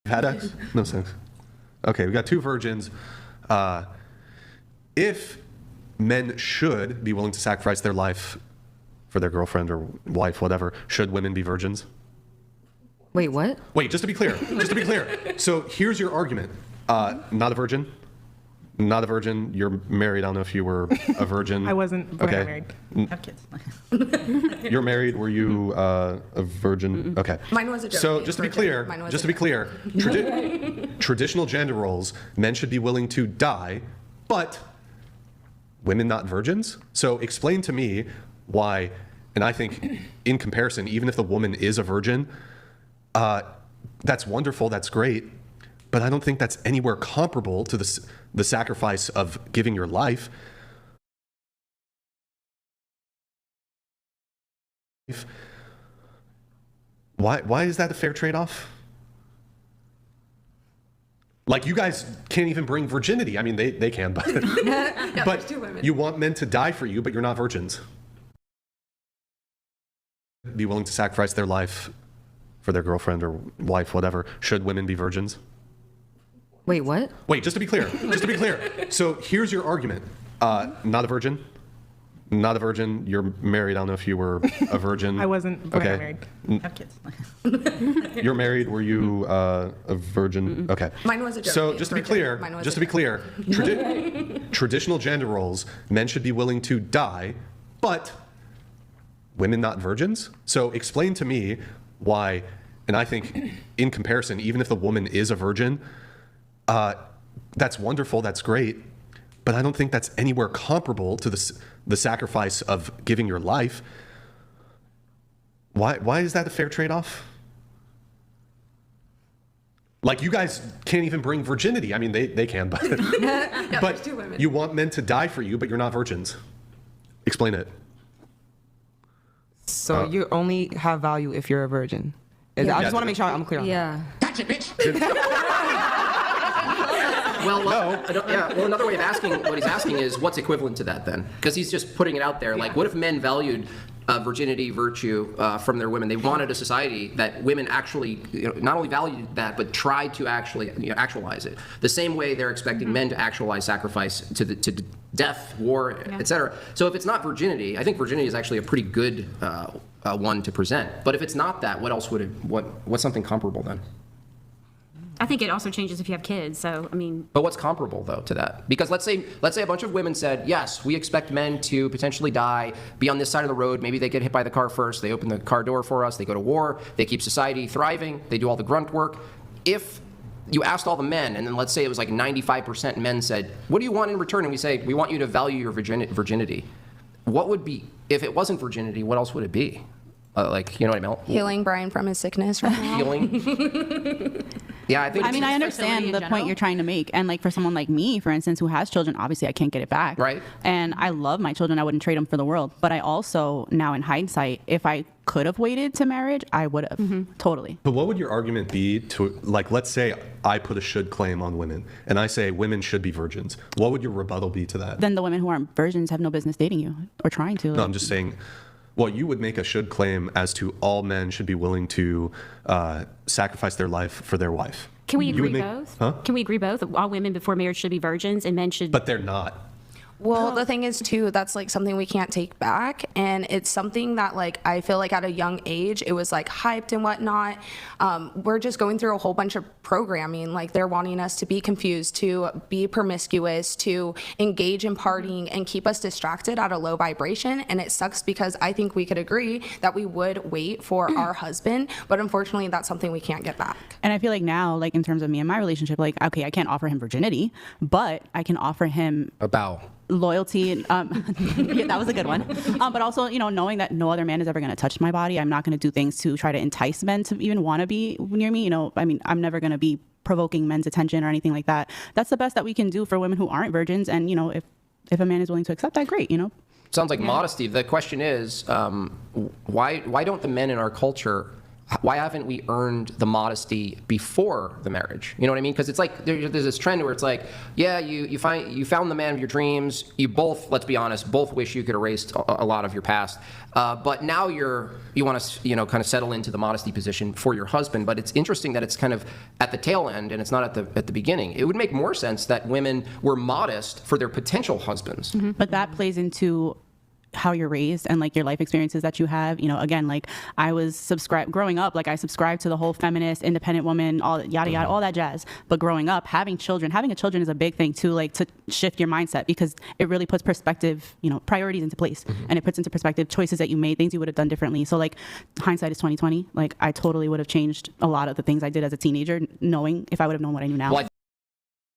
Had X? No sex. Okay, we got two virgins. If men should be willing to sacrifice their life for their girlfriend or wife, whatever, should women be virgins? Wait, what? Wait, just to be clear. So here's your argument. Not a virgin? Not a virgin. You're married. I don't know if you were a virgin. I wasn't before I got Okay. married. I have kids. You're married. Were you a virgin? Okay. Mine was a joke. So just to be clear, Mine was a joke. traditional gender roles, men should be willing to die, but women not virgins. So explain to me why, and I think in comparison, even if the woman is a virgin, that's wonderful, that's great, but I don't think that's anywhere comparable to the sacrifice of giving your life. Why is that a fair trade-off? Like, you guys can't even bring virginity. I mean, they can, but, No, but there's two women. you want men to die for you, but you're not virgins. Be willing to sacrifice their life for their girlfriend or wife, whatever. Should women be virgins? Wait, what? Wait, just to be clear. So here's your argument. Not a virgin? Not a virgin. You're married. I don't know if you were a virgin. I wasn't before I got Okay. married. I have kids. You're married. Were you a virgin? Okay. Mine was a joke. So Being just to be virgin. clear, Mine was a joke. traditional gender roles, men should be willing to die, but women not virgins. So explain to me why, and I think in comparison, even if the woman is a virgin, that's wonderful, that's great, but I don't think that's anywhere comparable to the sacrifice of giving your life. Why is that a fair trade-off? Like, you guys can't even bring virginity. I mean, they can, but, No, but there's two women. you want men to die for you, but you're not virgins. Explain it. So you only have value if you're a virgin. I Yeah. just want to make sure I'm clear on that. Yeah. Well, well, another way of asking what he's asking is what's equivalent to that then? Because he's just putting it out there. Like, what if men valued virginity, virtue from their women? They wanted a society that women actually not only valued that, but tried to actually actualize it. The same way they're expecting men to actualize sacrifice to death, war, etc. So if it's not virginity, I think virginity is actually a pretty good one to present. But if it's not that, what else would it? What's something comparable then? I think it also changes if you have kids. So, I mean, But what's comparable though to that? Because let's say a bunch of women said, yes, we expect men to potentially die, be on this side of the road. Maybe they get hit by the car first. They open the car door for us. They go to war. They keep society thriving. They do all the grunt work. If you asked all the men, and then let's say it was like 95% men said, what do you want in return? And we say, we want you to value your virginity. What would be, if it wasn't virginity, what else would it be? Like, you know what I mean? Healing Brian from his sickness right now. Healing? Yeah, I think. I mean, I understand the point you're trying to make. And like for someone like me, for instance, who has children, obviously I can't get it back. Right. And I love my children. I wouldn't trade them for the world. But I also, now in hindsight, if I could have waited to marriage, I would have. Totally. But what would your argument be to, like, let's say I put a should claim on women, and I say women should be virgins. What would your rebuttal be to that? Then the women who aren't virgins have no business dating you or trying to. No, I'm just saying, well, you would make a should claim as to all men should be willing to sacrifice their life for their wife. can we You agree would make- both? Huh? Can we agree both? All women before marriage should be virgins and men should. But they're not. Well, the thing is too, that's like something we can't take back, and it's something that like I feel like at a young age it was like hyped and whatnot. We're just going through a whole bunch of programming, like they're wanting us to be confused, to be promiscuous, to engage in partying and keep us distracted at a low vibration. And it sucks because I think we could agree that we would wait for our husband, but unfortunately that's something we can't get back. And I feel like now, like in terms of me and my relationship, like, okay, I can't offer him virginity, but I can offer him A bow. loyalty and yeah, that was a good one, but also, you know, knowing that no other man is ever going to touch my body. I'm not going to do things to try to entice men to even want to be near me. You know, I mean, I'm never going to be provoking men's attention or anything like that. That's the best that we can do for women who aren't virgins. And you know, if a man is willing to accept that, great, you know. Sounds like modesty. The question is, why don't the men in our culture why haven't we earned the modesty before the marriage? You know what I mean? Because it's like there's this trend where it's like, yeah, you found the man of your dreams. You both, let's be honest, both wish you could erase a lot of your past. But now you want to kind of settle into the modesty position for your husband. But it's interesting that it's kind of at the tail end and it's not at the beginning. It would make more sense that women were modest for their potential husbands. But that plays into how you're raised and like your life experiences that you have. Again, like I was growing up, like I subscribed to the whole feminist, independent woman, all yada yada, all that jazz. But growing up, having a children is a big thing too, like to shift your mindset, because it really puts perspective, priorities into place, and it puts into perspective choices that you made, things you would have done differently. So like hindsight is 20/20. Like I totally would have changed a lot of the things I did as a teenager, knowing if I would have known what I knew now. Well,